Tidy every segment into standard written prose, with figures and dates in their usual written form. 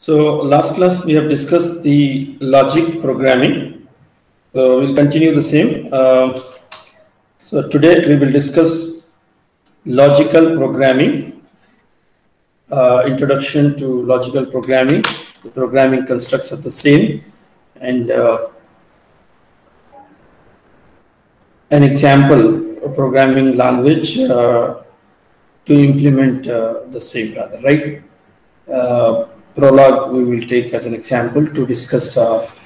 So last class we have discussed the logic programming. So we'll continue the same. So today we will discuss logical programming, introduction to logical programming, the programming constructs are the same, and an example of programming language to implement the same rather, right? Prolog we will take as an example to discuss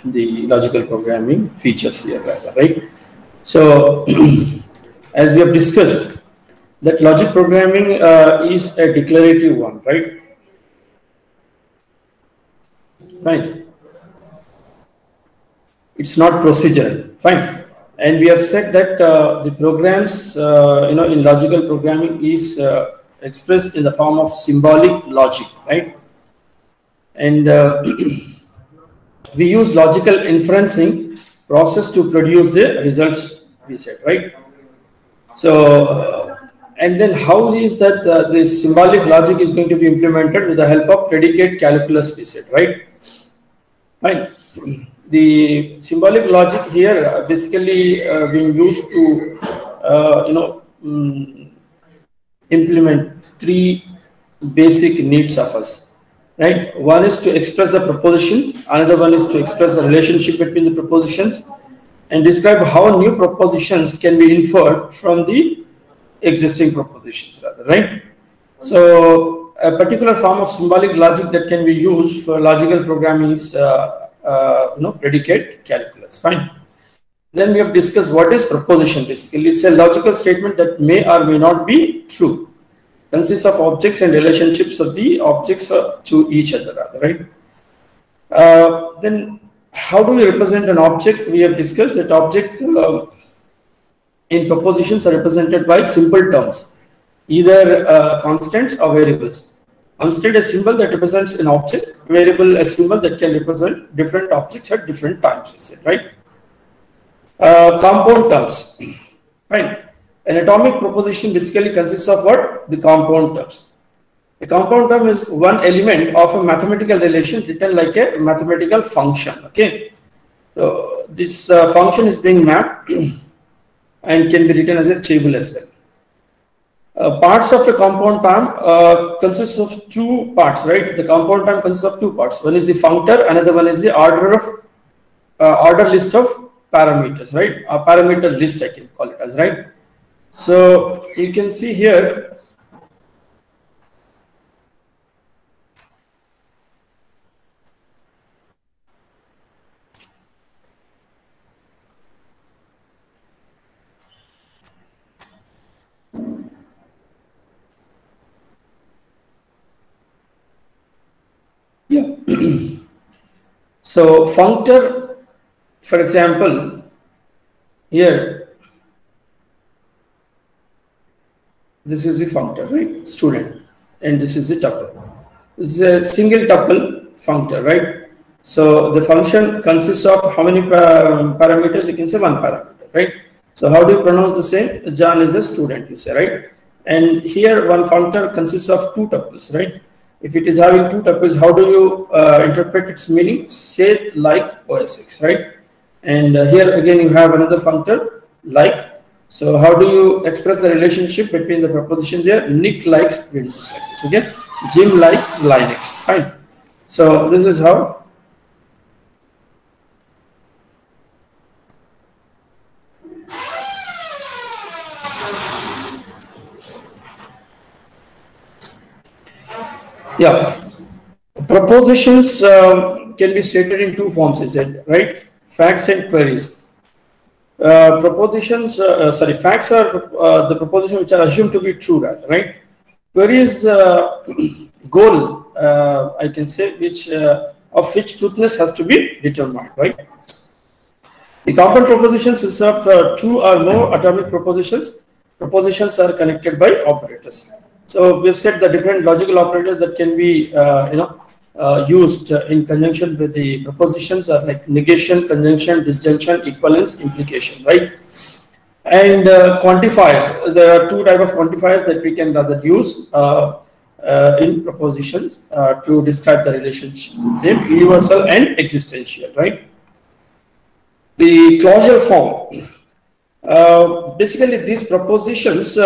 the logical programming features here rather, right? So as we have discussed that logic programming is a declarative one, right? Right. It's not procedural, fine. And we have said that the programs, in logical programming is expressed in the form of symbolic logic, right? And we use logical inferencing process to produce the results, we said, right? So, and then how is that this symbolic logic is going to be implemented with the help of predicate calculus, we said, right? Right. The symbolic logic here basically being used to, implement three basic needs of us. Right. One is to express the proposition. Another one is to express the relationship between the propositions and describe how new propositions can be inferred from the existing propositions rather, right? So a particular form of symbolic logic that can be used for logical programming is, predicate calculus, fine. Then we have discussed what is proposition. Basically, it's a logical statement that may or may not be true. Consists of objects and relationships of the objects to each other, right? Then how do we represent an object? We have discussed that object in propositions are represented by simple terms, either constants or variables. Constant is a symbol that represents an object, variable a symbol that can represent different objects at different times, we said, right? Compound terms, right? An atomic proposition basically consists of what? The compound terms. A compound term is one element of a mathematical relation written like a mathematical function. Okay, so this function is being mapped and can be written as a table as well. Parts of a compound term consists of two parts, right? The compound term consists of two parts. One is the functor, another one is the order list of parameters, right? A parameter list I can call it as, right? So you can see here so functor, for example, here this is the functor, right? Student, and this is the tuple. This is a single tuple functor, right? So the function consists of how many parameters? You can say one parameter, right? So how do you pronounce the same? John is a student, you say, right? And here one functor consists of two tuples, right? If it is having two tuples, how do you interpret its meaning? Say like OSX, right? And here again you have another functor like. So how do you express the relationship between the propositions here? Nick likes Windows like this, okay? Jim likes Linux, fine. So this is how. Yeah, propositions can be stated in two forms, is it, right? Facts and queries. Facts are the propositions which are assumed to be true, right? Queries goal, I can say, of which truthness has to be determined, right? The compound propositions is of two or more atomic propositions. Propositions are connected by operators. So we've said the different logical operators that can be, used in conjunction with the propositions are like negation, conjunction, disjunction, equivalence, implication, right? And quantifiers, there are two types of quantifiers that we can rather use. in propositions to describe the relationships. Same, universal and existential, right? The clausal form. Basically, these propositions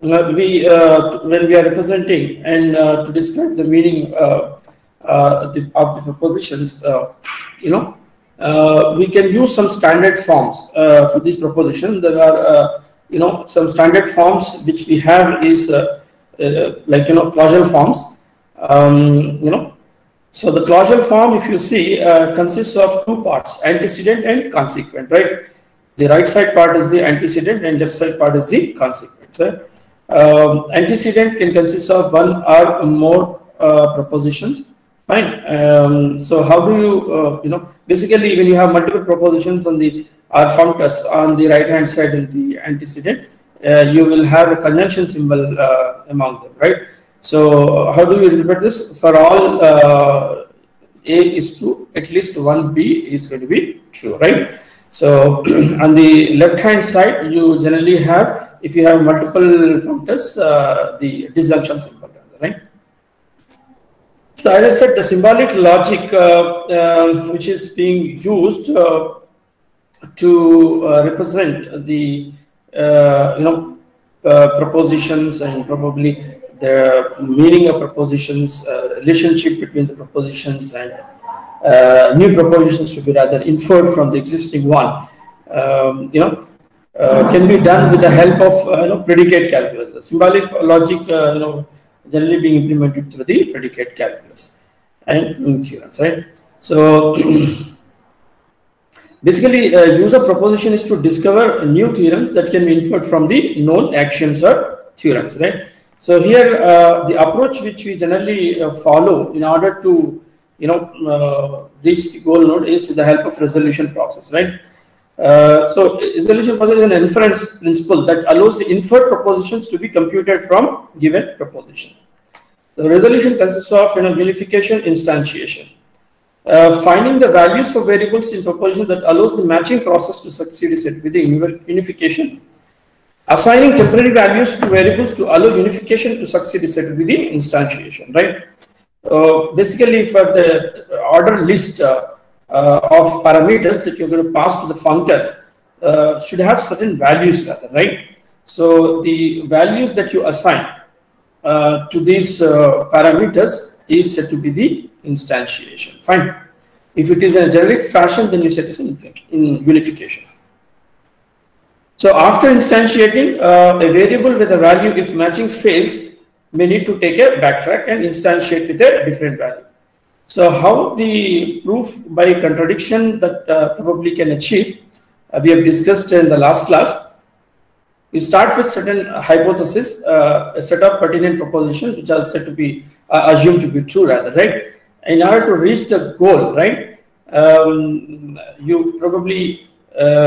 when we are representing and to describe the meaning of the propositions, we can use some standard forms for these propositions. There are some standard forms which we have is clausal forms. So the clausal form, if you see, consists of two parts: antecedent and consequent, right? The right side part is the antecedent and left side part is the consequent. Right? Antecedent can consist of one or more propositions. Fine. So how do you, basically when you have multiple propositions on the functors on the right hand side in the antecedent, you will have a conjunction symbol among them, right? So how do you interpret this? For all A is true, at least one B is going to be true, right? So on the left hand side, you generally have, if you have multiple functors, the disjunction symbol, right? So as I said, the symbolic logic which is being used to represent the propositions and probably the meaning of propositions, relationship between the propositions, and new propositions to be rather inferred from the existing one, can be done with the help of predicate calculus. The symbolic logic, generally being implemented through the predicate calculus and theorems, right? So basically, use of proposition is to discover new theorems that can be inferred from the known axioms or theorems, right? So here, the approach which we generally follow in order to reach the goal node is with the help of resolution process, right? So resolution process is an inference principle that allows the inferred propositions to be computed from given propositions. The resolution consists of unification, instantiation, finding the values for variables in proposition that allows the matching process to succeed is said with the unification. Assigning temporary values to variables to allow unification to succeed is said with the instantiation, right? Basically, for the order list of parameters that you're going to pass to the functor should have certain values, rather, right? So the values that you assign to these parameters is said to be the instantiation. Fine. If it is in a generic fashion, then you set it in unification. So after instantiating a variable with a value, if matching fails, may need to take a backtrack and instantiate with a different value. So how the proof by contradiction that probably can achieve, we have discussed in the last class. You start with certain hypothesis, a set of pertinent propositions which are said to be assumed to be true, rather, right? In order to reach the goal, right, you probably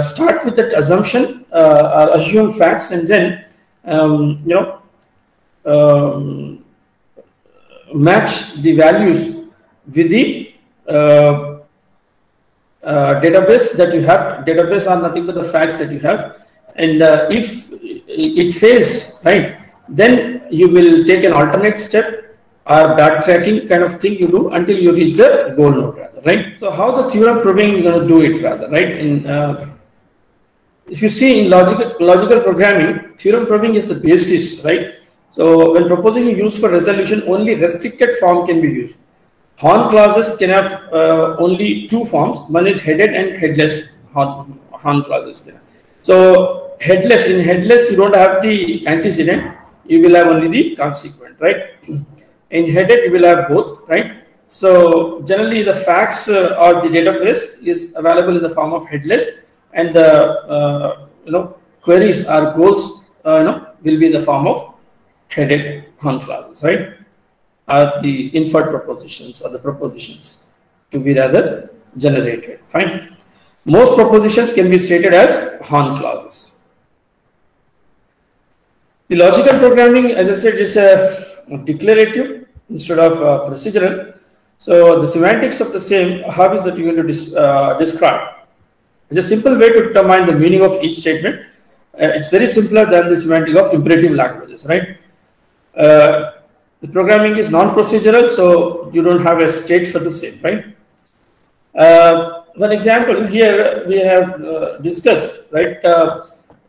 start with that assumption or assume facts, and then match the values with the database that you have. Database are nothing but the facts that you have, and if it fails, right, then you will take an alternate step or backtracking kind of thing you do until you reach the goal node, rather, right? So how the theorem proving you're going to do it, rather, right? If you see in logical programming, theorem proving is the basis, right? So when proposition used for resolution, only restricted form can be used. Horn clauses can have only two forms. One is headed and headless horn clauses. So in headless, you don't have the antecedent, you will have only the consequent, right? In headed, you will have both, right? So generally, the facts or the database is available in the form of headless, and the queries or goals will be in the form of headed horn clauses, right? Are the inferred propositions or the propositions to be rather generated. Fine. Most propositions can be stated as horn clauses. The logical programming, as I said, is a declarative instead of procedural. So the semantics of the same, how is that you're going to describe? It's a simple way to determine the meaning of each statement. It's very simpler than the semantic of imperative languages, right? The programming is non-procedural, so you don't have a state for the same, right? One example here we have discussed, right?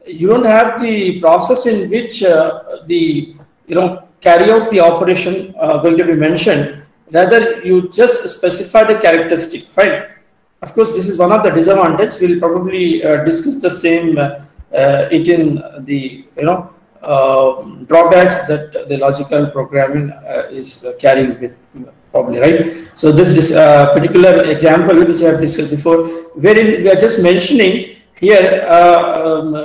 You don't have the process in which carry out the operation going to be mentioned. Rather, you just specify the characteristic, fine. Of course, this is one of the disadvantages. We'll probably discuss the same it in the drawbacks that the logical programming is carrying with probably, right? So this particular example which I have discussed before, wherein we are just mentioning here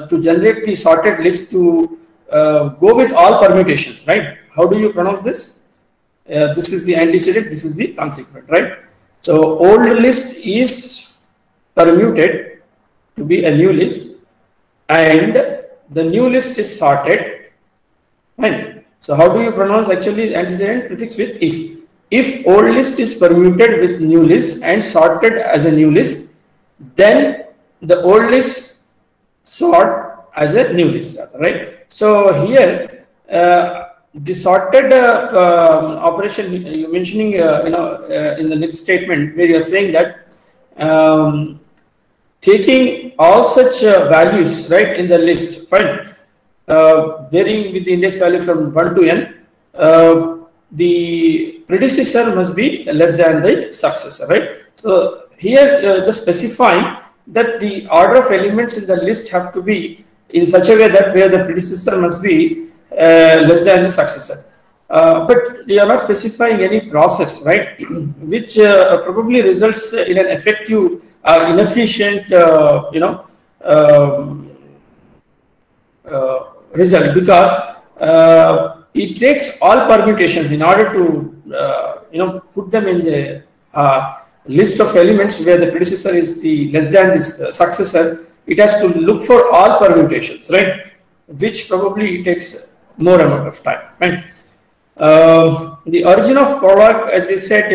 to generate the sorted list to go with all permutations, right? How do you pronounce this? This is the antecedent, this is the consequent, right? So old list is permuted to be a new list, and the new list is sorted. Fine. So how do you pronounce actually antecedent prefix with if? If old list is permuted with new list and sorted as a new list, then the old list sort as a new list, right? So here the sorted operation you're mentioning, in the next statement where you're saying that taking all such values, right, in the list, fine, varying with the index value from 1 to n, the predecessor must be less than the successor, right? So here just specifying that the order of elements in the list have to be in such a way that where the predecessor must be less than the successor. But we are not specifying any process, right, which probably results in an effective inefficient result, because it takes all permutations in order to put them in the list of elements where the predecessor is the less than this successor. It has to look for all permutations, right, which probably takes more amount of time, right? The origin of Prolog, as we said,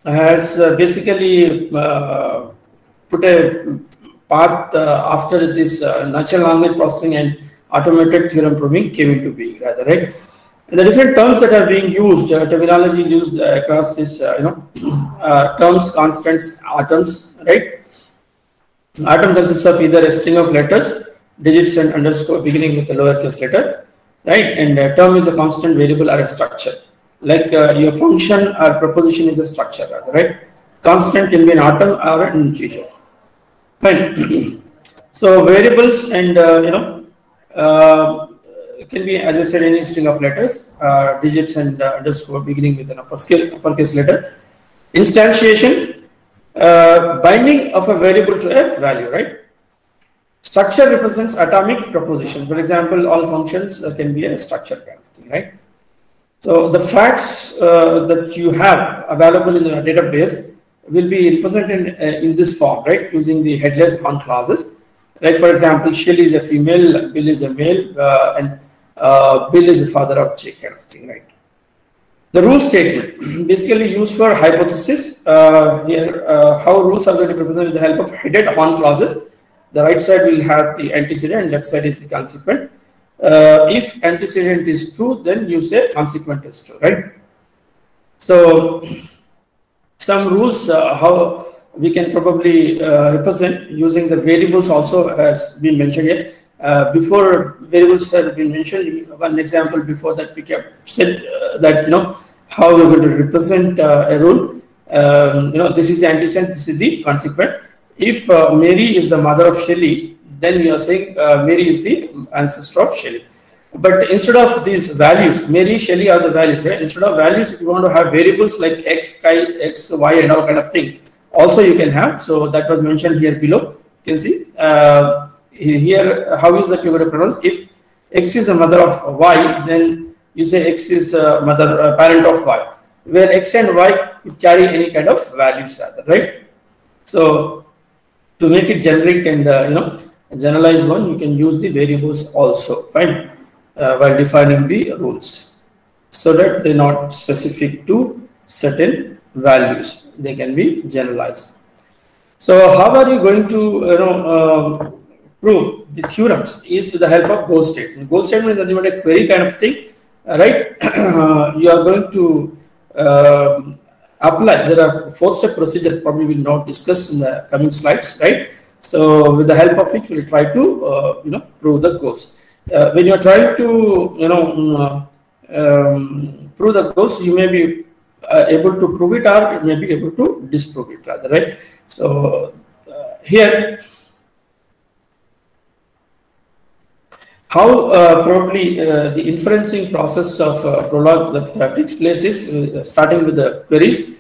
has basically put a path after this natural language processing and automated theorem proving came into being, rather, right? And the different terms that are being used, terminology used across this, terms, constants, atoms, right? Atom consists of either a string of letters, digits and underscore beginning with a lowercase letter, right? And a term is a constant, variable, or a structure. Like your function or proposition is a structure, rather, right? Constant can be an atom or an integer. Fine. So variables and it can be, as I said, any string of letters, digits and underscore beginning with an uppercase letter. Instantiation, binding of a variable to a value, right? Structure represents atomic proposition. For example, all functions can be a structure kind of thing, right? So the facts that you have available in the database will be represented in this form, right? Using the headless on clauses. Like, for example, Shelly is a female, Bill is a male, and Bill is the father of Jake kind of thing, right? The rule statement, basically used for hypothesis. Here, how rules are going to be represented with the help of headed on clauses. The right side will have the antecedent and left side is the consequent. If antecedent is true, then you say consequent is true, right? So some rules how we can probably represent using the variables also has been mentioned here. Before variables have been mentioned, one example before that we kept said that how we're going to represent a rule. This is the antecedent, this is the consequent. If Mary is the mother of Shelley, then we are saying Mary is the ancestor of Shelley. But instead of these values, Mary, Shelley are the values, right? Instead of values, if you want to have variables like x, x, y, and all kind of thing, also you can have. So that was mentioned here below. You can see here how is that you're going to pronounce. If x is the mother of y, then you say x is mother parent of y, where x and y could carry any kind of values, right? So to make it generic and generalized one, you can use the variables also, fine, while defining the rules, so that they're not specific to certain values. They can be generalized. So how are you going to prove the theorems? Is with the help of goal statement. Goal statement is nothing but a query kind of thing, right? You are going to apply. There are four-step procedure. Probably will not discuss in the coming slides, right? So with the help of it, we'll try to prove the goals. When you are trying to prove the goals, you may be able to prove it, or you may be able to disprove it rather, right? So here, how probably the inferencing process of Prolog that takes place is starting with the queries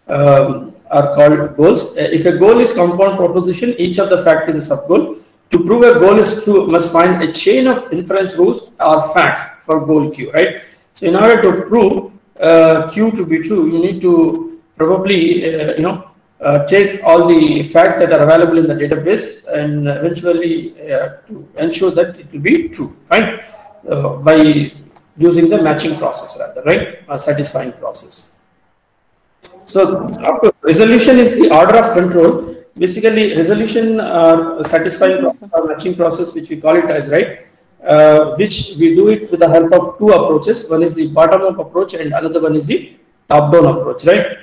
are called goals. If a goal is compound proposition, each of the facts is a subgoal. To prove a goal is true, must find a chain of inference rules or facts for goal Q, right? So in order to prove Q to be true, you need to probably take all the facts that are available in the database and eventually to ensure that it will be true, right? By using the matching process rather, right? A satisfying process. So of course, resolution is the order of control. Basically, resolution satisfying process or matching process, which we call it as, right? Which we do it with the help of two approaches. One is the bottom-up approach and another one is the top-down approach, right?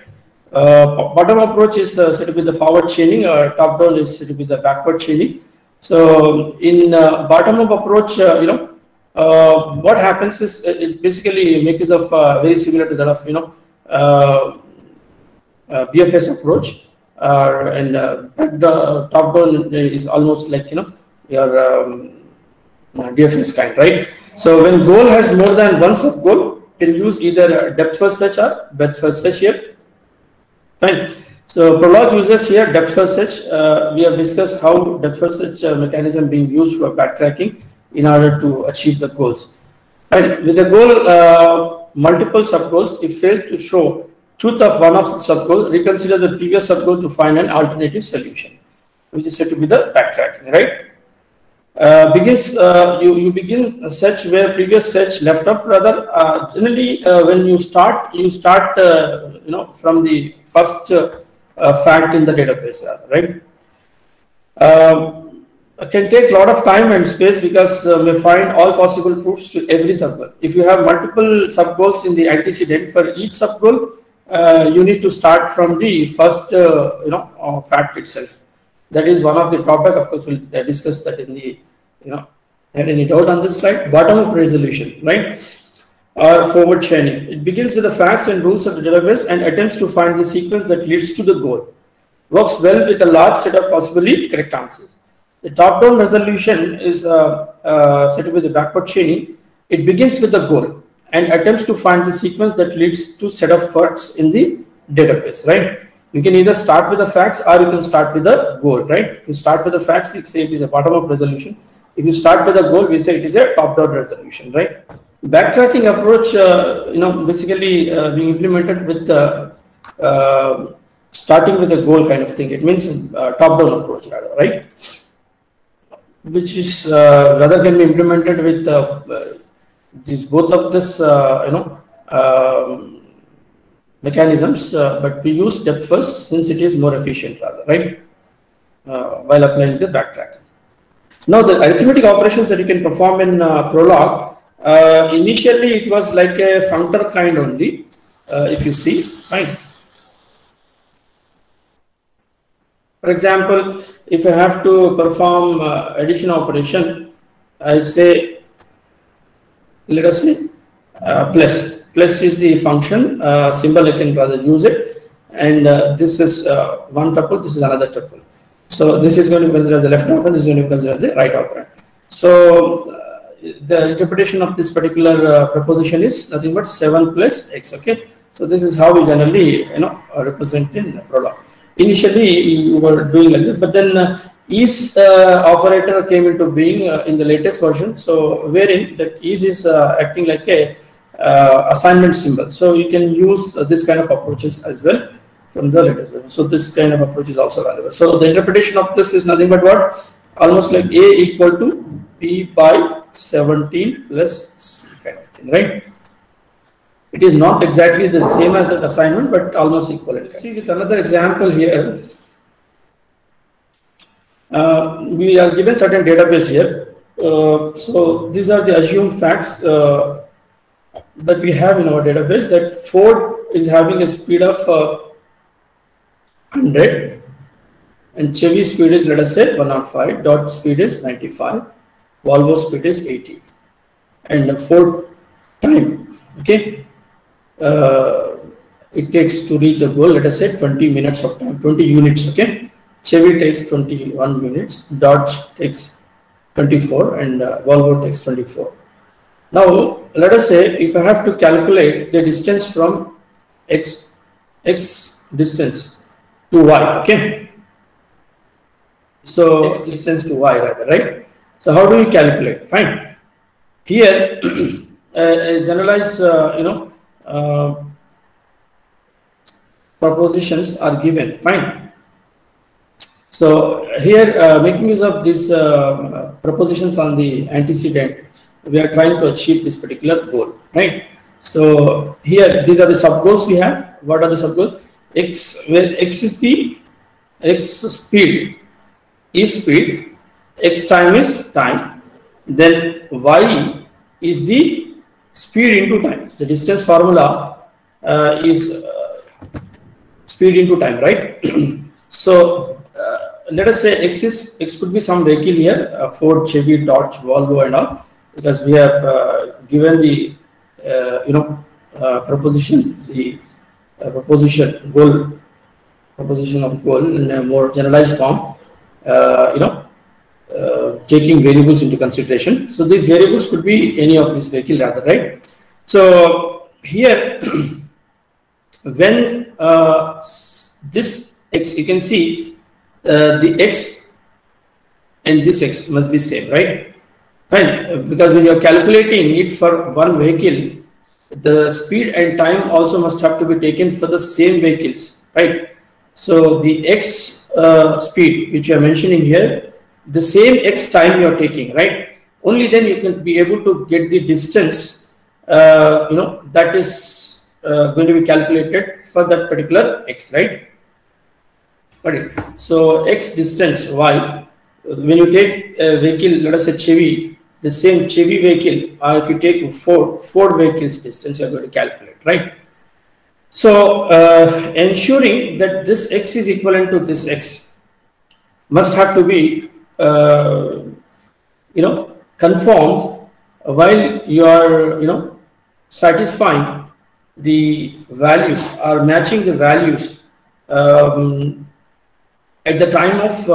Bottom approach is said to be the forward chaining, or top down is said to be the backward chaining. So in bottom up approach, what happens is it basically makes use of very similar to that of BFS approach, and top down is almost like your DFS kind, right? So when goal has more than one sub goal, you can use either depth first search or breadth first search here. Fine. So Prolog uses here depth first search. We have discussed how depth first search mechanism being used for backtracking in order to achieve the goals. And with the goal, multiple sub goals, if failed to show truth of one of the sub goal, reconsider the previous sub goal to find an alternative solution, which is said to be the backtracking, right? You begin a search where previous search left off. Rather, generally, when you start from the first fact in the database, right? It can take a lot of time and space because we find all possible proofs to every subgoal. If you have multiple subgoals in the antecedent for each subgoal, you need to start from the first fact itself. That is one of the topic. Of course, we'll discuss that in the any doubt on this slide. Bottom up resolution, right? Or forward chaining. It begins with the facts and rules of the database and attempts to find the sequence that leads to the goal. Works well with a large set of possibly correct answers. The top-down resolution is said to be the backward chaining. It begins with the goal and attempts to find the sequence that leads to set of facts in the database, right? You can either start with the facts or you can start with the goal, right? If you start with the facts, we say it is a bottom-up resolution. If you start with a goal, we say it is a top-down resolution, right? Backtracking approach, basically being implemented with starting with a goal kind of thing. It means top-down approach, rather, right? Which is rather can be implemented with these both of this, mechanisms, but we use depth first since it is more efficient, rather, right? While applying the backtracking. Now, the arithmetic operations that you can perform in Prolog, initially it was like a functor kind only, if you see, fine. For example, if I have to perform addition operation, I say, let us say, plus. Plus is the function symbol. I can rather use it, and this is one tuple. This is another tuple. So this is going to be considered as the left operand. This is going to be considered as the right operand. So the interpretation of this particular proposition is nothing but 7 plus x. Okay. So this is how we generally represent in Prolog. Initially you were doing like this, but then is operator came into being in the latest version. So wherein that is acting like a assignment symbol. So you can use this kind of approaches as well from the latest version. So this kind of approach is also available. So the interpretation of this is nothing but what? Almost like A equal to B by 17 plus C kind of thing, right? It is not exactly the same as an assignment, but almost equivalent. See, with another example here, we are given certain database here. So these are the assumed facts that we have in our database, that Ford is having a speed of 100 and Chevy speed is, let us say, 105, Dodge speed is 95, Volvo speed is 80, and Ford time, okay, it takes to reach the goal, let us say 20 minutes of time, 20 units, okay. Chevy takes 21 units, Dodge takes 24, and Volvo takes 24. Now, let us say if I have to calculate the distance from x distance to y, okay. So x distance to y rather, right? So how do you calculate? Fine. Here, generalized, propositions are given. Fine. So here, making use of these propositions on the antecedent, we are trying to achieve this particular goal, right? So here, these are the sub goals we have. What are the sub goals? X, where x is the x speed is speed, x time is time, then y is the speed into time. The distance formula is speed into time, right? So let us say x could be some vehicle here, Ford, Chevy, Dodge, Volvo, and all, because we have given the proposition, the proposition of goal in a more generalized form, taking variables into consideration. So these variables could be any of this vehicle rather, right? So here, when this x, you can see the x and this x must be same, right? Right, because when you are calculating it for one vehicle, the speed and time also must have to be taken for the same vehicles, right? So the x speed which you are mentioning here, the same x time you are taking, right? Only then you can be able to get the distance, that is going to be calculated for that particular x, right? Right. So x distance y, when you take a vehicle, let us say Chevy, the same Chevy vehicle, or if you take Ford vehicles distance, you are going to calculate, right? So ensuring that this x is equivalent to this x must have to be conformed while you are satisfying the values or matching the values at the time of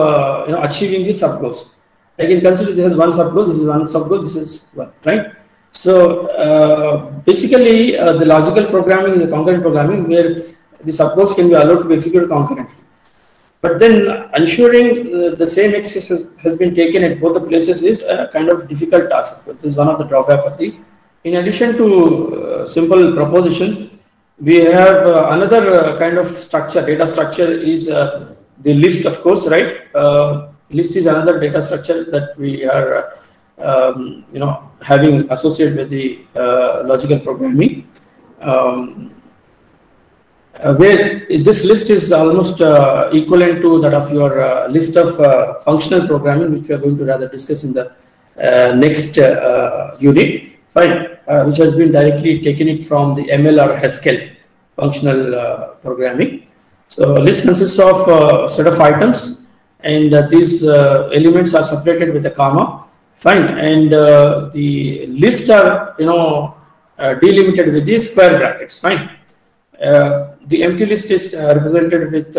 achieving the sub goals. I can consider this as one sub goal, this is one sub goal, this is one, right? So basically the logical programming is a concurrent programming where the sub goals can be allowed to be executed concurrently. But then ensuring the same x has been taken at both the places is a kind of difficult task. This is one of the drawbacks of the. In addition to simple propositions, we have another kind of structure, data structure is the list, of course, right? List is another data structure that we are, having associated with the logical programming, where this list is almost equivalent to that of your list of functional programming, which we are going to rather discuss in the next unit, fine, which has been directly taken it from the ML or Haskell functional programming. So list consists of a set of items, and these elements are separated with a comma, fine, and the lists are delimited with the square brackets, fine. The empty list is represented with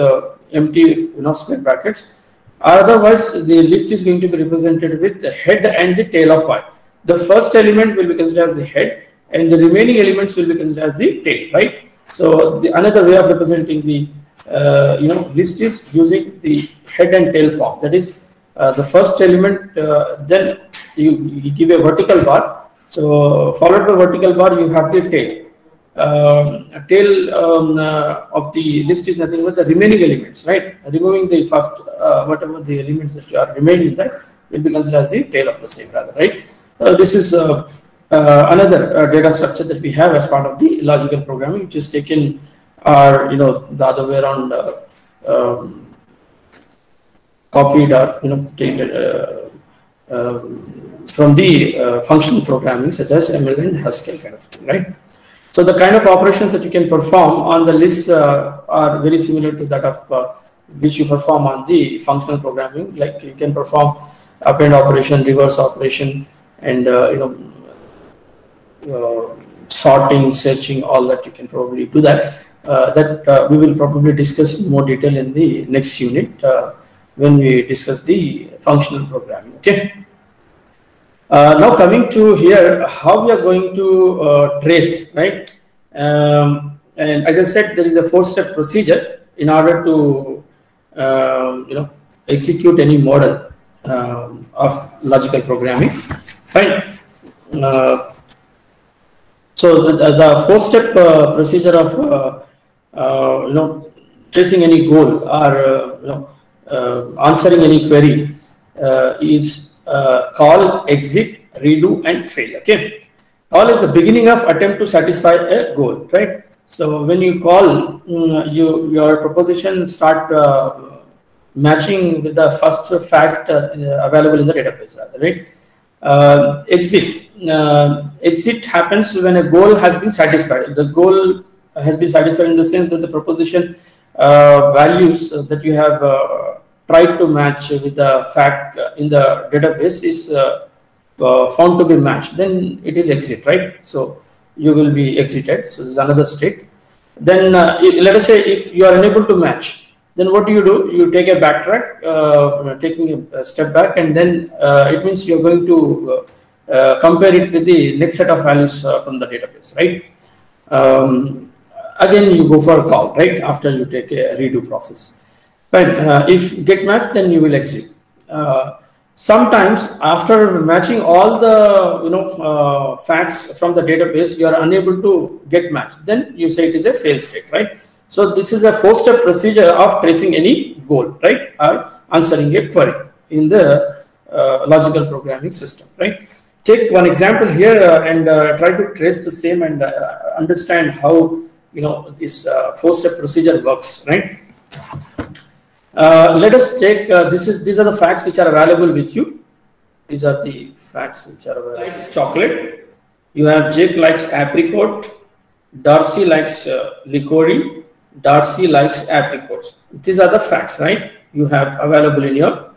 empty square brackets. Otherwise, the list is going to be represented with the head and the tail of y. The first element will be considered as the head, and the remaining elements will be considered as the tail, right? So another way of representing the list is using the head and tail form. That is, the first element, then you give a vertical bar. So followed by vertical bar, you have the tail. Tail of the list is nothing but the remaining elements, right? Removing the first, whatever the elements that are remaining in that will be considered as the tail of the same, rather, right? This is another data structure that we have as part of the logical programming, which is taken, or the other way around, copied or taken from the functional programming such as ML and Haskell kind of thing, right? So the kind of operations that you can perform on the list are very similar to that of which you perform on the functional programming. Like you can perform append operation, reverse operation, and sorting, searching, all that. You can probably do that. We will probably discuss in more detail in the next unit when we discuss the functional programming. Okay. Now coming to here, how we are going to trace, right? And as I said, there is a 4-step procedure in order to execute any model of logical programming. Fine. So the 4-step procedure of tracing any goal or answering any query is call, exit, redo, and fail. Okay, call is the beginning of attempt to satisfy a goal, right? So when you call, your proposition start matching with the first fact available in the database, right? Exit happens when a goal has been satisfied. The goal has been satisfied in the sense that the proposition values that you have tried to match with the fact in the database is found to be matched, then it is exit, right? So you will be exited. So this is another state. Then let us say if you are unable to match, then what do? You take a backtrack, taking a step back, and then it means you are going to compare it with the next set of values from the database, right? Again, you go for a call, right? After you take a redo process. But if get matched, then you will exit. Sometimes after matching all the facts from the database, you are unable to get matched. Then you say it is a fail state, right? So this is a 4-step procedure of tracing any goal, right, or answering a query in the logical programming system, right? Take one example here and try to trace the same and understand how this 4-step procedure works, right? Let us take these are the facts which are available with you. These are the facts which are available. Likes chocolate. You have Jake likes apricot. Darcy likes liquori. Darcy likes apricots. These are the facts, right? You have available in your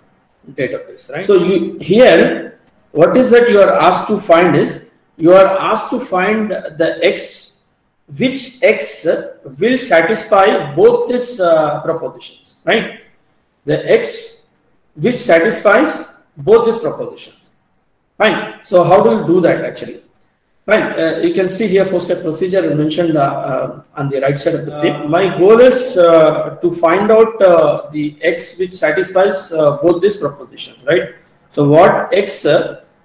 database, right? So here, what is that you are asked to find is you are asked to find the X, which X will satisfy both these propositions, right? The X which satisfies both these propositions. Fine. So how do you do that actually? Fine. You can see here 4-step procedure mentioned on the right side of the same. My goal is to find out the X which satisfies both these propositions, right? So what X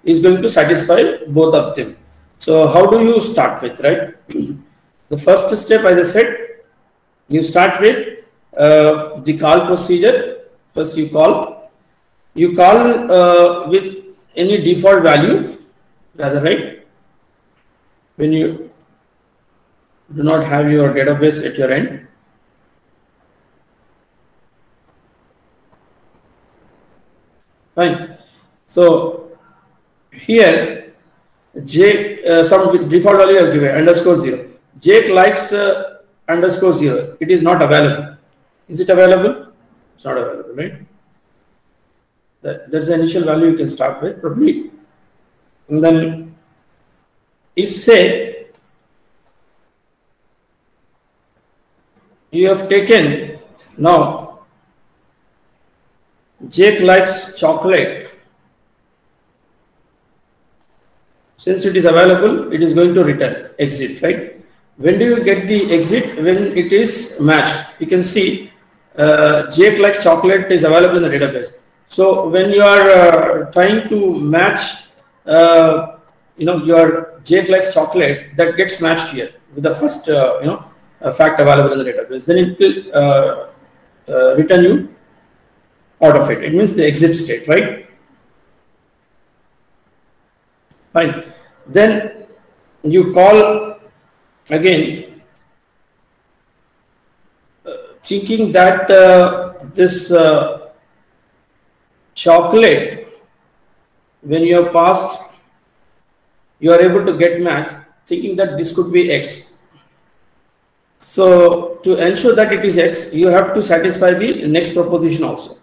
is going to satisfy both of them. So how do you start with, right? The first step, as I said, you start with the call procedure. First you call with any default value, rather, right? When you do not have your database at your end. Fine. So here Jake some default value I have given _0. Jake likes _0. It is not available. Is it available? It's not available, right? That's the initial value you can start with, probably. And then if say you have taken now Jake likes chocolate. Since it is available, it is going to return exit, right? When do you get the exit? When it is matched. You can see Jake likes chocolate is available in the database. So when you are trying to match, your Jake likes chocolate, that gets matched here with the first, fact available in the database. Then it will return you out of it. It means the exit state, right? Fine. Then you call again, thinking that this chocolate, when you are passed, you are able to get match, thinking that this could be X. So to ensure that it is X, you have to satisfy the next proposition also.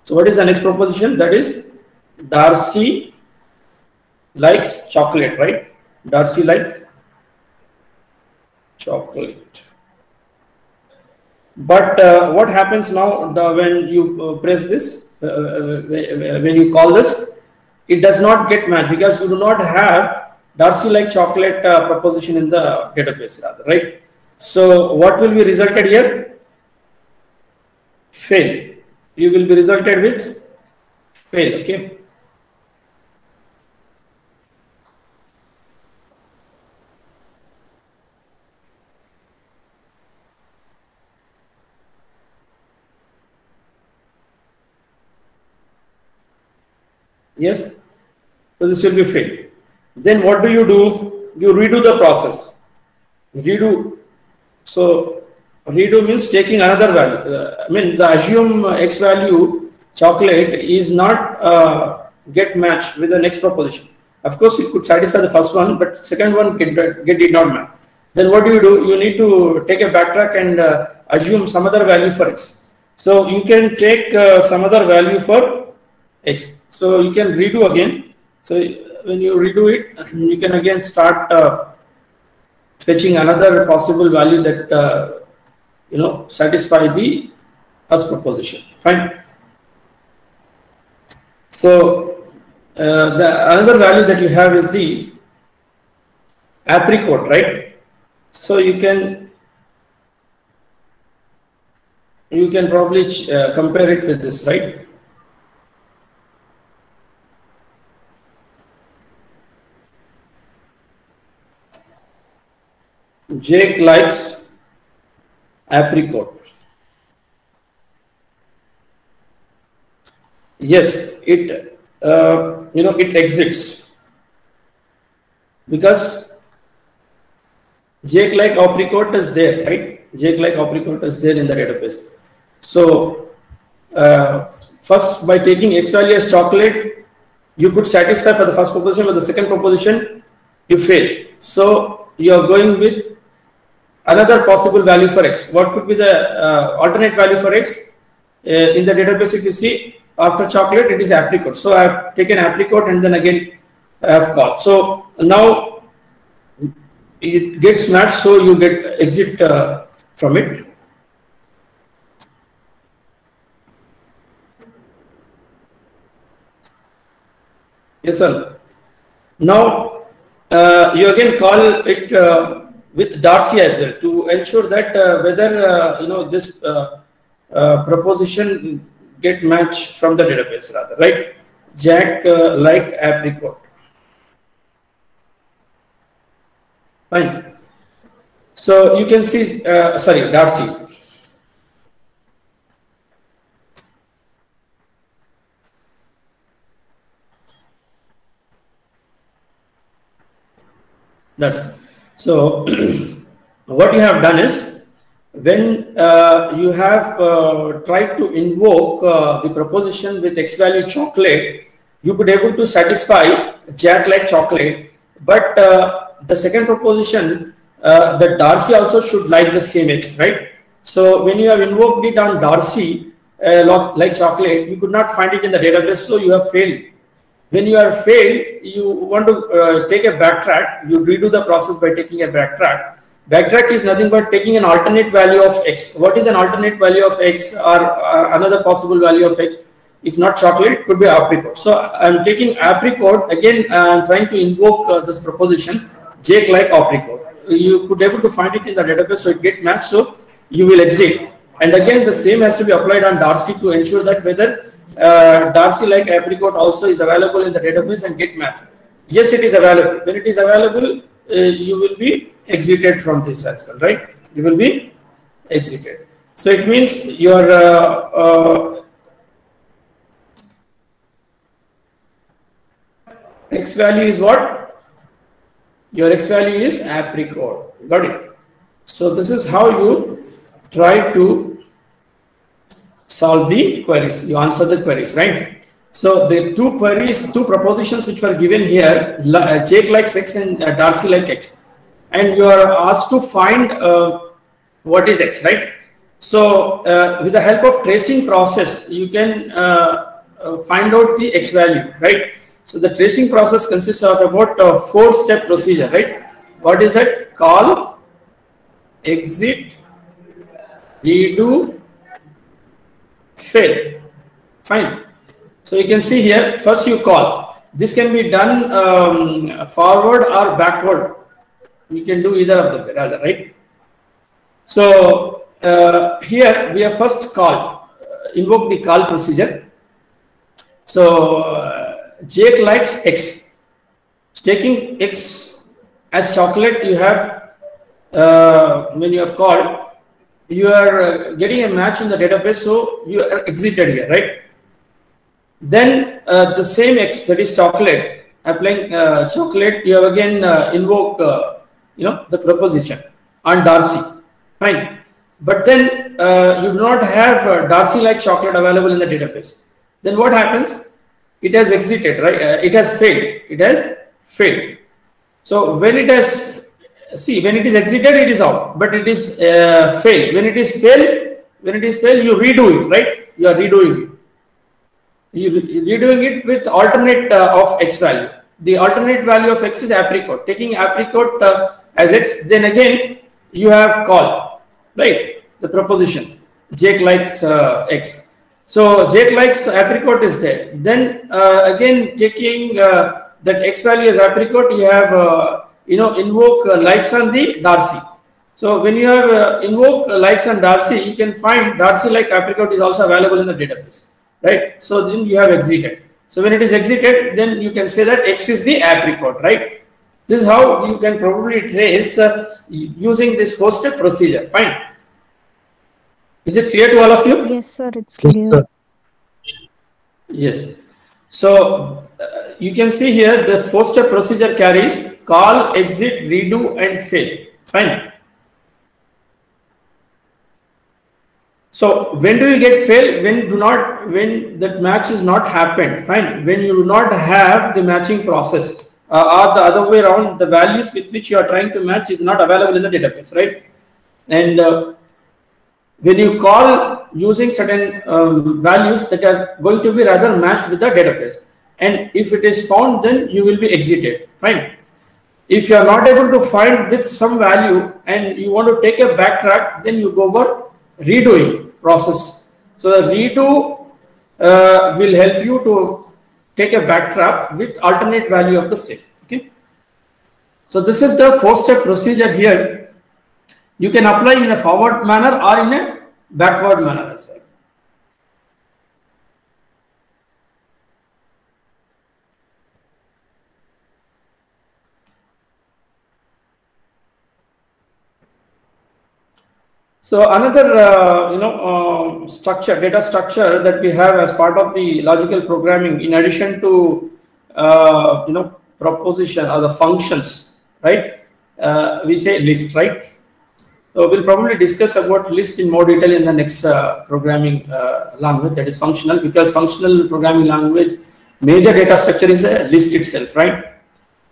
So what is the next proposition? That is Darcy likes chocolate, right? Darcy like chocolate. But what happens now when you press this, when you call this, it does not get matched because you do not have Darcy like chocolate proposition in the database, rather, right? So what will be resulted here? Fail. You will be resulted with fail. Okay. Yes. So this will be fail. Then what do? You redo the process. Redo. So redo means taking another value. I mean, the assume X value chocolate is not get matched with the next proposition. Of course, it could satisfy the first one, but second one did not match. Then what do? You need to take a backtrack and assume some other value for X. So you can take some other value for X. So you can redo again. So when you redo it, you can again start fetching another possible value that satisfy the first proposition. Fine. So the another value that you have is the apricot, right? So you can probably compare it with this, right? Jake likes apricot. Yes, it it exits because Jake like apricot is there, right? Jake like apricot is there in the database. So first, by taking X value as chocolate, you could satisfy for the first proposition, but the second proposition you fail. So you are going with another possible value for X. What could be the alternate value for X? In the database, if you see, after chocolate, it is apricot. So I have taken apricot and then again I have called. So now it gets matched, so you get exit from it. Yes, sir. Now you again call it with Darcy as well to ensure that whether this proposition get matched from the database, rather, right? Jack like apricot. Fine. So you can see, sorry, Darcy. That's so. What you have done is, when you have tried to invoke the proposition with X value chocolate, you could able to satisfy Jack like chocolate, but the second proposition, that Darcy also should like the same X, right? So when you have invoked it on Darcy like chocolate, you could not find it in the database, so you have failed. When you are failed, you want to take a backtrack. You redo the process by taking a backtrack. Backtrack is nothing but taking an alternate value of X. What is an alternate value of X, or another possible value of X? If not chocolate, it could be apricot. So I'm taking apricot again. I'm trying to invoke this proposition, Jake like apricot. You could able to find it in the database, so it get matched. So you will exit. And again, the same has to be applied on Darcy to ensure that whether Darcy like apricot also is available in the database and get matched. Yes, it is available. When it is available, you will be exited from this as well, right? You will be exited. So it means your X value is what? Your X value is apricot. Got it? So this is how you try to solve the queries. You answer the queries, right? So the two queries, two propositions which were given here, Jake likes X and Darcy like X, and you are asked to find what is X, right? So with the help of tracing process, you can find out the X value, right? So the tracing process consists of about a 4-step procedure, right? What is that? Call, exit, redo, fail. Fine. So you can see here, first you call. This can be done forward or backward. You can do either of them, rather, right? So here we have first call, invoke the call procedure. So Jake likes X. Taking X as chocolate, you have when you have called, you are getting a match in the database, so you are exited here, right? Then the same X, that is chocolate, applying chocolate, you have again invoke the proposition on Darcy. Fine. But then you do not have Darcy like chocolate available in the database. Then what happens? It has exited, right? It has failed. It has failed. So when it has, when it is exited, it is out, but it is failed. When it is failed, you redo it, right? You are redoing it. You redoing it with alternate of X value. The alternate value of X is apricot. Taking apricot as X, then again you have call, right? The proposition Jake likes X. So Jake likes apricot is there. Then again taking that X value as apricot, you have invoke likes on the Darcy. So when you have invoke likes on Darcy, you can find Darcy like apricot is also available in the database, right? So then you have exited. So when it is exited, then you can say that X is the apricot, right? This is how you can probably trace using this 4-step procedure. Fine. Is it clear to all of you? Yes, sir. It's clear. Yes. So you can see here the 4-step procedure carries call, exit, redo, and fail. Fine. So when do you get fail? When that match is not happened. Fine. When you do not have the matching process, or the other way around, the values with which you are trying to match is not available in the database, right? And when you call using certain values that are going to be rather matched with the database, and if it is found, then you will be exited. Fine. If you are not able to find with some value and you want to take a backtrack, then you go over redoing process. So the redo will help you to take a backtrack with alternate value of the same. Okay. So this is the 4-step procedure here. You can apply in a forward manner or in a backward manner as well. So another data structure that we have as part of the logical programming, in addition to proposition or the functions, right? We say list, right? So we'll probably discuss about list in more detail in the next programming language, that is functional, because functional programming language major data structure is a list itself, right?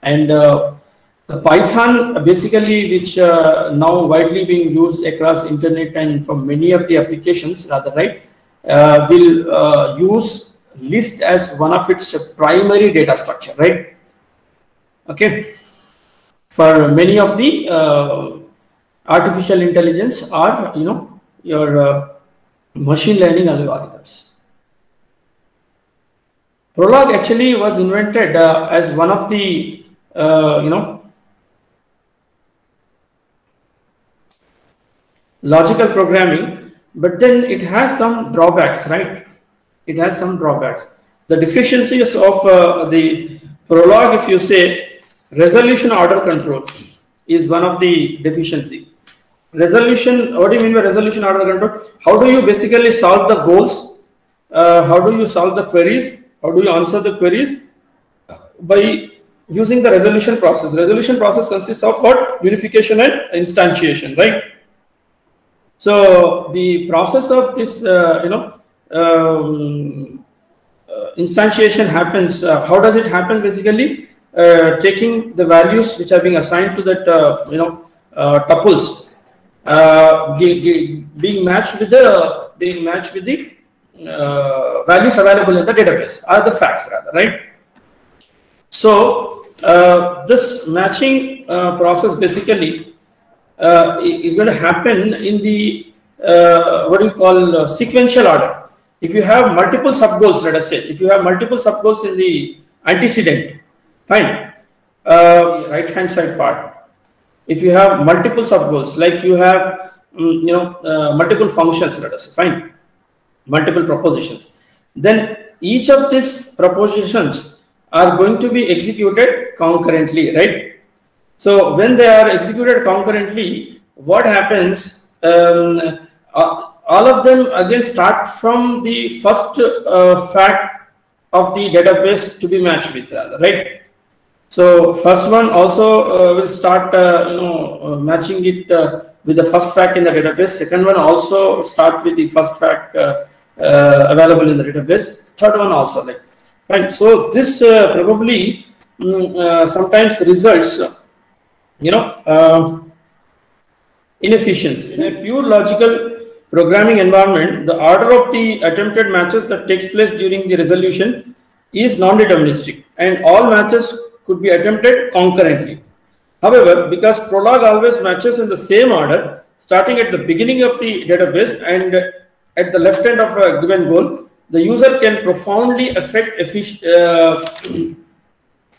And the Python basically, which now widely being used across internet and for many of the applications, rather, right, will use list as one of its primary data structure, right? Okay. For many of the artificial intelligence or your machine learning algorithms. Prolog actually was invented as one of the logical programming, but then it has some drawbacks, right? It has some drawbacks. The deficiencies of the Prolog, if you say, resolution order control is one of the deficiency. Resolution, what do you mean by resolution order control? How do you basically solve the goals? How do you solve the queries? How do you answer the queries? By using the resolution process. Resolution process consists of what? Unification and instantiation, right? So the process of this, instantiation happens. How does it happen? Basically, taking the values which are being assigned to that, tuples, being matched with the values available in the database, or the facts rather, right? So this matching process basically is going to happen in the what do you call sequential order. If you have multiple sub goals, let us say, if you have multiple sub goals in the antecedent, fine, right hand side part. If you have multiple sub goals, like you have multiple functions, let us say, fine, multiple propositions, then each of these propositions are going to be executed concurrently, right? So when they are executed concurrently, what happens? All of them again start from the first fact of the database to be matched with, right? So first one also will start matching it with the first fact in the database. Second one also start with the first fact available in the database. Third one also, like, right? So this probably sometimes results inefficiency. In a pure logical programming environment, the order of the attempted matches that takes place during the resolution is non-deterministic, and all matches could be attempted concurrently. However, because Prolog always matches in the same order, starting at the beginning of the database and at the left end of a given goal, the user can profoundly affect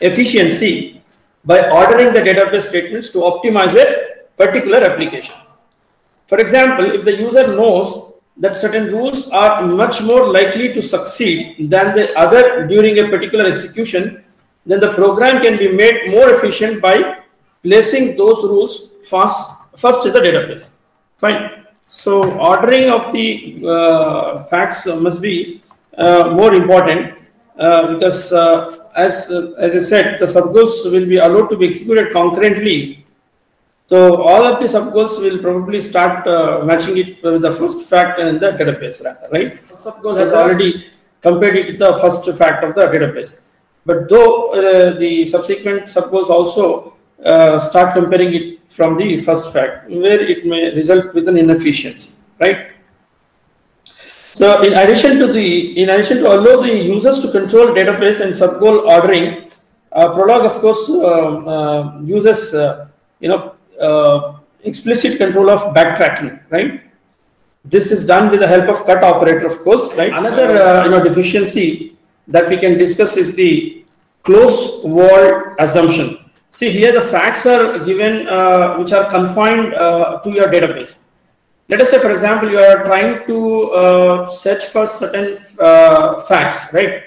efficiency by ordering the database statements to optimize a particular application. For example, if the user knows that certain rules are much more likely to succeed than the other during a particular execution, then the program can be made more efficient by placing those rules first in the database. Fine. So ordering of the facts must be more important because as I said, the subgoals will be allowed to be executed concurrently. So all of the subgoals will probably start matching it with the first fact in the database, right? The subgoal has already compared it to the first fact of the database. But though the subsequent subgoals also start comparing it from the first fact, where it may result with an inefficiency, right? So in addition to allow the users to control database and subgoal ordering, Prolog of course uses explicit control of backtracking, right? This is done with the help of cut operator, of course, right? Another deficiency that we can discuss is the closed wall assumption. See, here the facts are given which are confined to your database. Let us say, for example, you are trying to search for certain facts, right?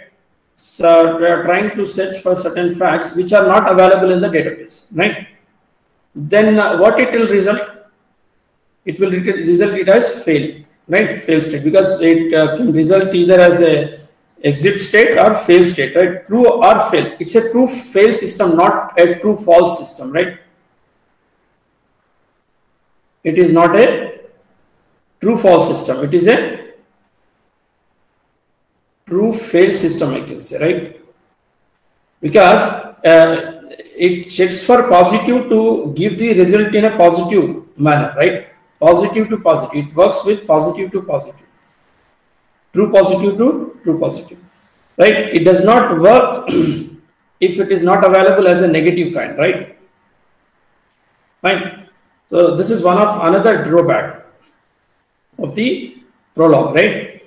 So we are trying to search for certain facts which are not available in the database, right? Then what it will result? It will result it as fail, right? Fail state, because it can result either as a exit state or fail state, right? True or fail. It's a true fail system, not a true false system, right? It is not a true false system. It is a true fail system, I can say, right? Because it checks for positive to give the result in a positive manner, right? Positive to positive. It works with positive to positive. True positive to true positive, right? It does not work if it is not available as a negative kind, right? Fine. So this is one of another drawback of the Prolog, right?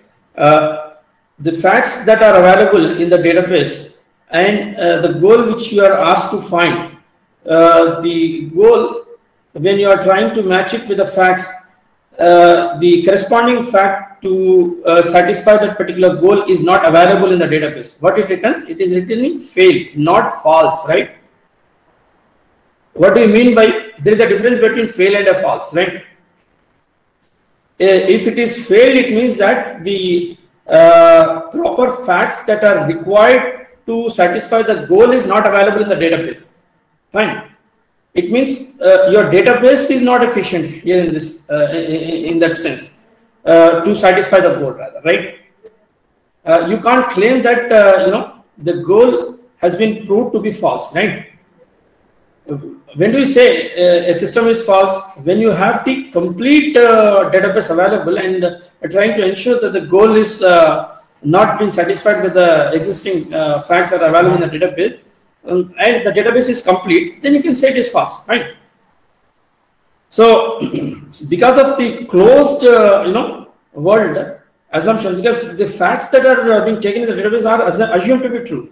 The facts that are available in the database and the goal which you are asked to find, the goal, when you are trying to match it with the facts, the corresponding fact to satisfy that particular goal is not available in the database. What it returns? It is returning failed, not false, right? What do you mean by there is a difference between fail and a false, right? If it is failed, it means that the proper facts that are required to satisfy the goal is not available in the database. Fine. It means your database is not efficient here in this in that sense to satisfy the goal, rather, right? You can't claim that the goal has been proved to be false, right? when do you say a system is false? When you have the complete database available and trying to ensure that the goal is not being satisfied with the existing facts that are available in the database, and the database is complete, then you can say it is false, right? So, because of the closed, world assumption, because the facts that are being taken in the database are assumed to be true,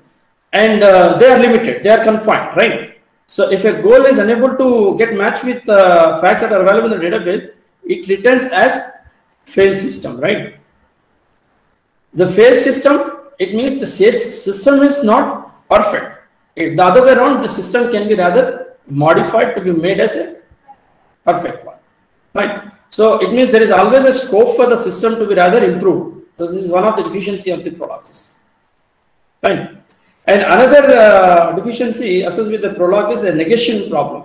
and they are limited, they are confined, right? So, if a goal is unable to get matched with facts that are available in the database, it returns as failed system, right? The failed system, it means the system is not perfect. The other way around, the system can be rather modified to be made as a perfect one, right? So it means there is always a scope for the system to be rather improved. So this is one of the deficiency of the Prolog system, right? And another deficiency associated with the Prolog is a negation problem,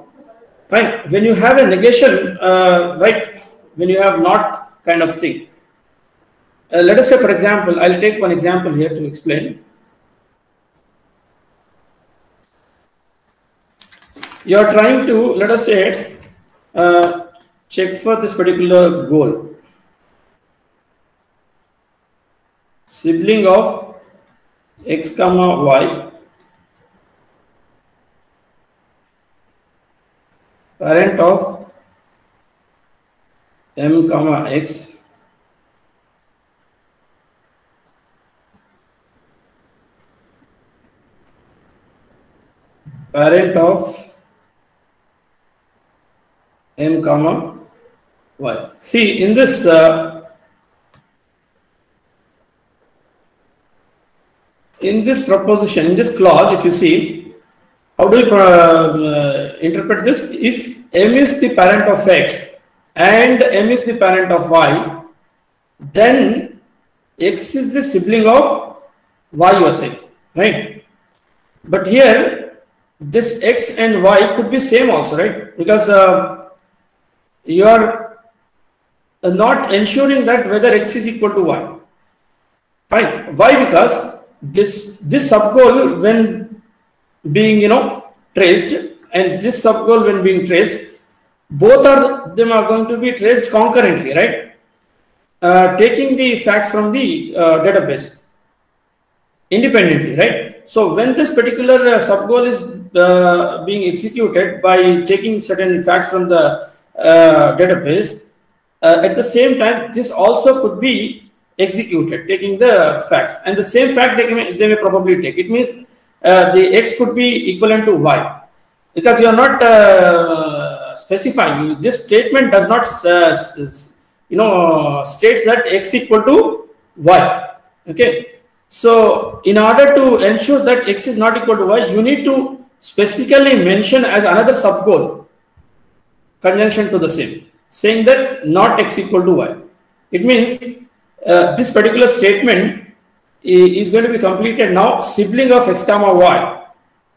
right? When you have a negation, right, when you have not kind of thing. Let us say, for example, I'll take one example here to explain. You are trying to, let us say, check for this particular goal. Sibling of x comma y, parent of m comma x, parent of m comma y. See, in this proposition, in this clause, if you see, how do you interpret this? If m is the parent of x and m is the parent of y, then x is the sibling of y, you are saying, right? But here, this x and y could be same also, right? Because you are not ensuring that whether x is equal to y. Fine. Why? Because this sub-goal when being traced and this sub-goal when being traced, both of them are going to be traced concurrently, right? Taking the facts from the database independently, right? So when this particular sub-goal is being executed by taking certain facts from the database, at the same time, this also could be executed, taking the facts, and the same fact they may probably take. It means the x could be equivalent to y, because you are not specifying. This statement does not states that x equal to y. Okay, so in order to ensure that x is not equal to y, you need to specifically mention as another sub goal conjunction to the same, saying that not x equal to y. It means this particular statement is going to be completed now. Sibling of x comma y.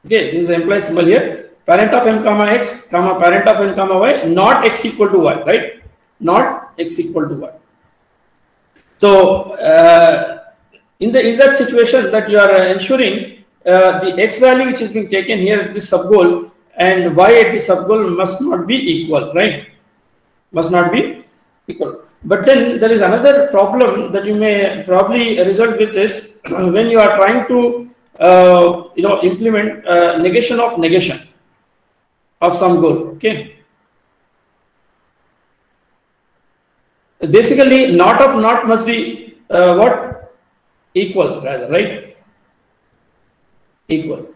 Okay, this is the implied symbol here. Parent of m comma x comma parent of n comma y, not x equal to y, right? Not x equal to y. So in that situation, that you are ensuring the x value which is being taken here at this sub goal and y at the sub goal must not be equal, right? Must not be equal. But then there is another problem that you may probably result with this when you are trying to implement negation of some goal. Okay, basically not of not must be what? Equal, rather, right? Equal.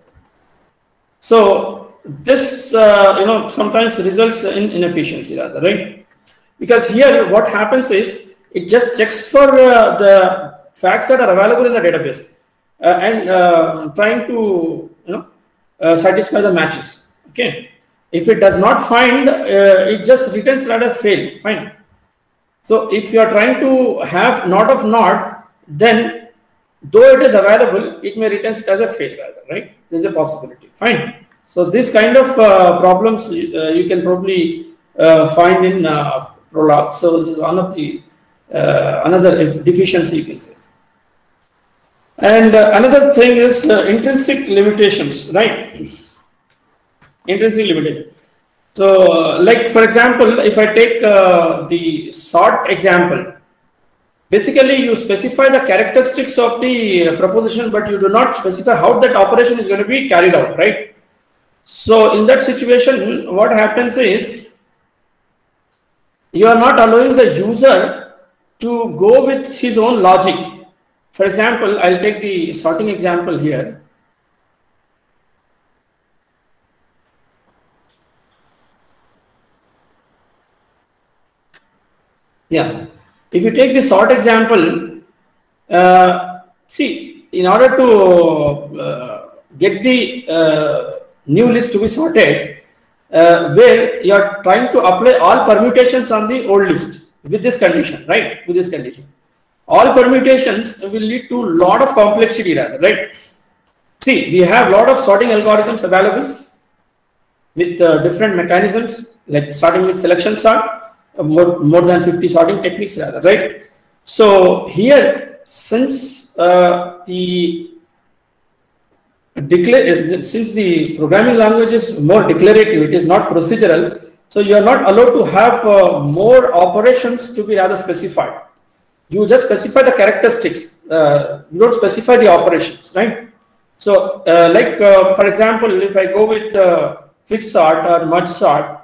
So this sometimes results in inefficiency, rather, right? Because here what happens is it just checks for the facts that are available in the database and trying to satisfy the matches. Okay, if it does not find, it just returns rather fail. Fine. So if you are trying to have not of not, then though it is available, it may return as a fail, rather, right? There is a possibility. Fine. So this kind of problems you can probably find in Prolog. So this is one of the another deficiency, you can say. And another thing is intrinsic limitations, right? Intrinsic limitation. So, like for example, if I take the sort example, basically you specify the characteristics of the proposition, but you do not specify how that operation is going to be carried out, right? So in that situation, what happens is you are not allowing the user to go with his own logic. For example, I'll take the sorting example here. Yeah, if you take the sort example, see, in order to get the new list to be sorted, where you are trying to apply all permutations on the old list with this condition, right? With this condition, all permutations will lead to a lot of complexity, rather, right? See, we have a lot of sorting algorithms available with different mechanisms, like starting with selection sort. More than 50 sorting techniques, rather, right? So here, since the programming language is more declarative, it is not procedural, so you are not allowed to have more operations to be rather specified. You just specify the characteristics, you don't specify the operations, right? So for example, if I go with quick sort or merge sort,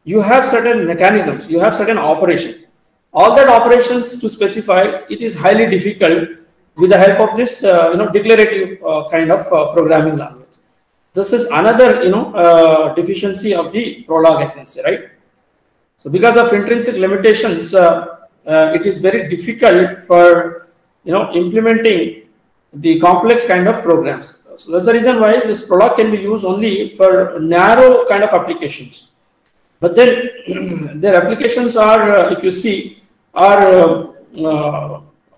you have certain mechanisms, you have certain operations. All that operations to specify, it is highly difficult with the help of this, declarative kind of programming language. This is another, deficiency of the Prolog, I can say, right? So because of intrinsic limitations, it is very difficult for, implementing the complex kind of programs. So that's the reason why this Prolog can be used only for narrow kind of applications. But then their applications are, if you see, are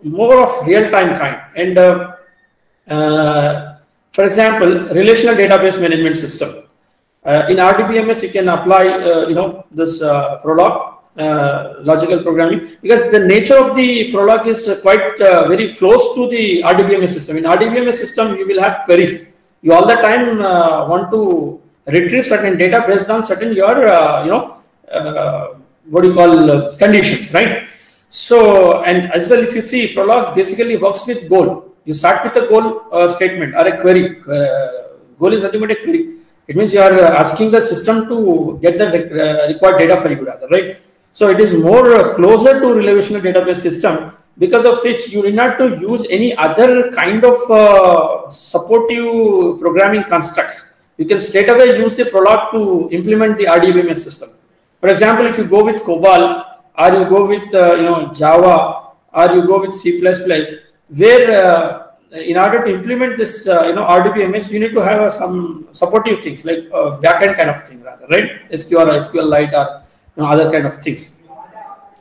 more of real-time kind. And for example, relational database management system. In RDBMS, you can apply, this Prolog, logical programming, because the nature of the Prolog is quite very close to the RDBMS system. In RDBMS system, you will have queries. You all the time want to retrieve certain data based on certain your conditions, right? So, and as well, if you see, Prolog basically works with goal. You start with a goal statement or a query. Goal is nothing but a query. It means you are asking the system to get the required data for you, rather, right? So it is more closer to relational database system, because of which you need not to use any other kind of supportive programming constructs. You can straight away use the Prolog to implement the RDBMS system. For example, if you go with COBOL, or you go with Java, or you go with C++, where in order to implement this RDBMS, you need to have some supportive things like backend kind of thing, rather, right? SQL or SQLite or other kind of things,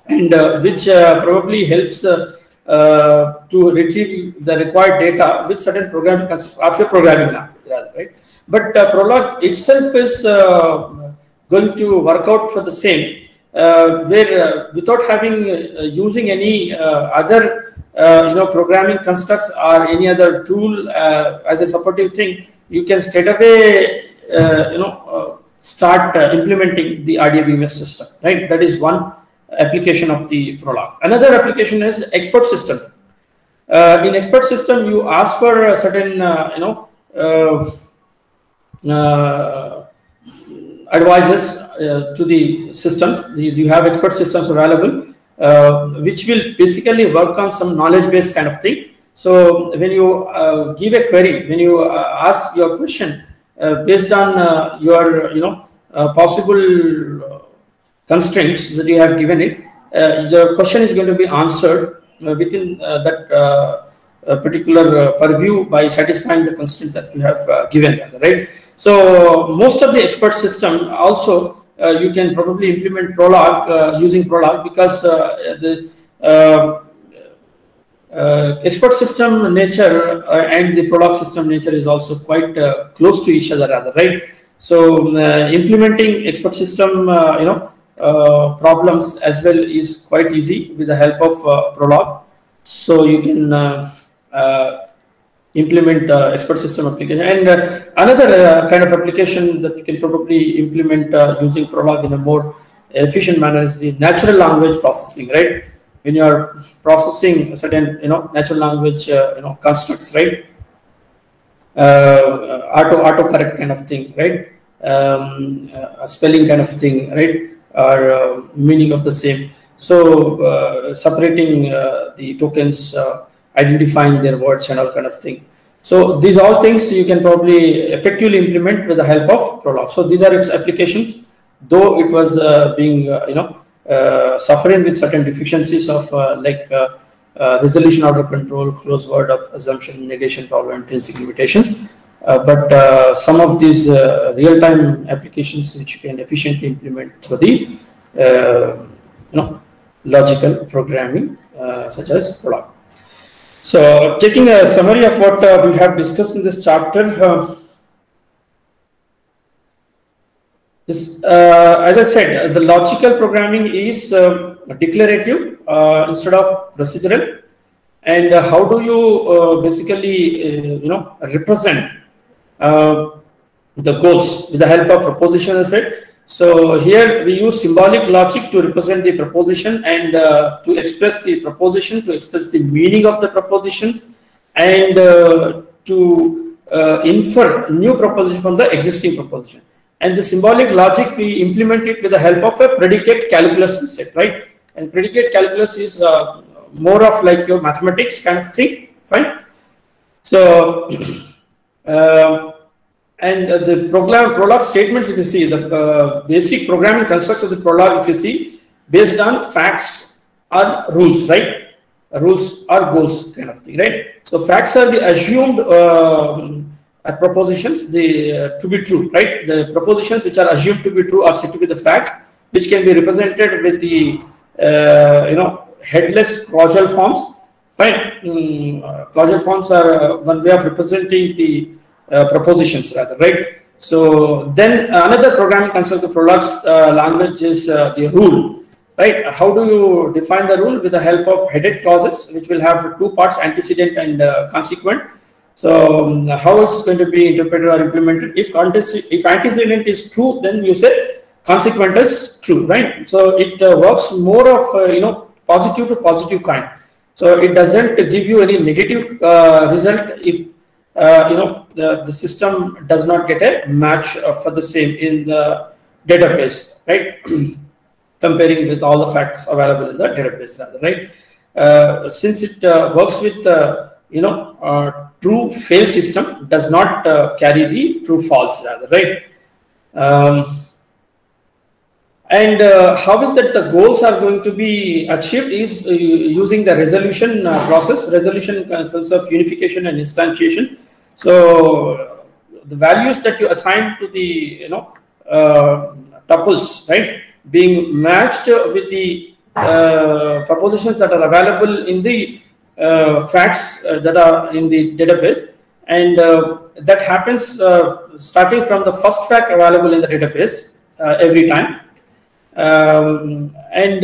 and which probably helps to retrieve the required data with certain programming concepts after programming language, rather, right? But Prolog itself is going to work out for the same, where without having using any other programming constructs or any other tool as a supportive thing, you can straight away start implementing the RDBMS system, right? That is one application of the Prolog. Another application is expert system. In expert system, you ask for a certain advices to the systems. You have expert systems available, which will basically work on some knowledge-based kind of thing. So when you give a query, when you ask your question based on your possible constraints that you have given it, the question is going to be answered within that particular purview by satisfying the constraints that you have given, right? So most of the expert system also you can probably implement Prolog using Prolog, because the expert system nature and the Prolog system nature is also quite close to each other, rather, right? So implementing expert system problems as well is quite easy with the help of Prolog. So you can implement expert system application. And another kind of application that you can probably implement using Prolog in a more efficient manner is the natural language processing, right? When you are processing certain, natural language, constructs, right? Autocorrect kind of thing, right? Spelling kind of thing, right? Or meaning of the same. So separating the tokens, identifying their words and all kind of thing. So these all things you can probably effectively implement with the help of Prolog. So these are its applications, though it was being, suffering with certain deficiencies of resolution order control, closed word assumption, negation problem, intrinsic limitations. But some of these real-time applications which you can efficiently implement through the logical programming such as Prolog. So taking a summary of what we have discussed in this chapter, as I said, the logical programming is declarative instead of procedural. And how do you basically represent the goals with the help of proposition, as I said. So here we use symbolic logic to represent the proposition and to express the proposition, to express the meaning of the propositions, and to infer new proposition from the existing proposition. And the symbolic logic, we implement it with the help of a predicate calculus set, right? And predicate calculus is more of like your mathematics kind of thing, fine? So, and the Prolog statements, if you see, the basic programming constructs of the Prolog, if you see, based on facts or rules, right? Rules or goals kind of thing, right? So facts are the assumed propositions, to be true, right? The propositions which are assumed to be true are said to be the facts, which can be represented with the headless causal forms. Fine. Causal forms are one way of representing the propositions, rather, right? So then another programming concept of Prolog's language is the rule, right? How do you define the rule? With the help of headed clauses, which will have two parts, antecedent and consequent. So how it's going to be interpreted or implemented? If antecedent is true, then you say consequent is true, right? So it works more of positive to positive kind. So it doesn't give you any negative result if the system does not get a match for the same in the database, right? Comparing with all the facts available in the database, rather, right? Since it works with true fail system, does not carry the true false, rather, right? And how is that the goals are going to be achieved is using the resolution process. Resolution consists of unification and instantiation. So the values that you assign to the tuples, right, being matched with the propositions that are available in the facts that are in the database, and that happens starting from the first fact available in the database every time. And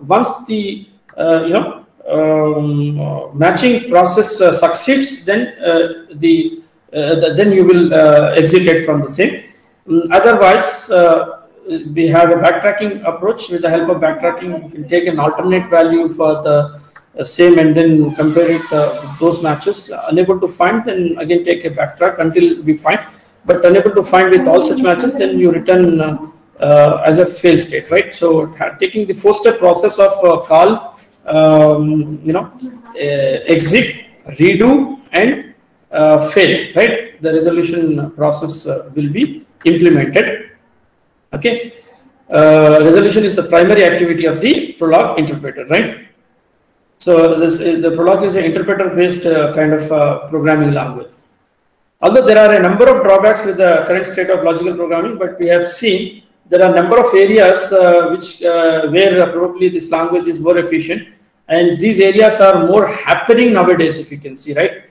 once the matching process succeeds, then then you will exit it from the same. Otherwise, we have a backtracking approach. With the help of backtracking, you can take an alternate value for the same and then compare it with those matches. Unable to find, then again take a backtrack until we find. But unable to find with all such matches, then you return as a fail state, right? So taking the four-step process of call, exit, redo, and fail, right? The resolution process will be implemented. Okay. Resolution is the primary activity of the Prolog interpreter, right? So the Prolog is an interpreter-based kind of programming language. Although there are a number of drawbacks with the current state of logical programming, but we have seen there are a number of areas where probably this language is more efficient, and these areas are more happening nowadays, if you can see, right?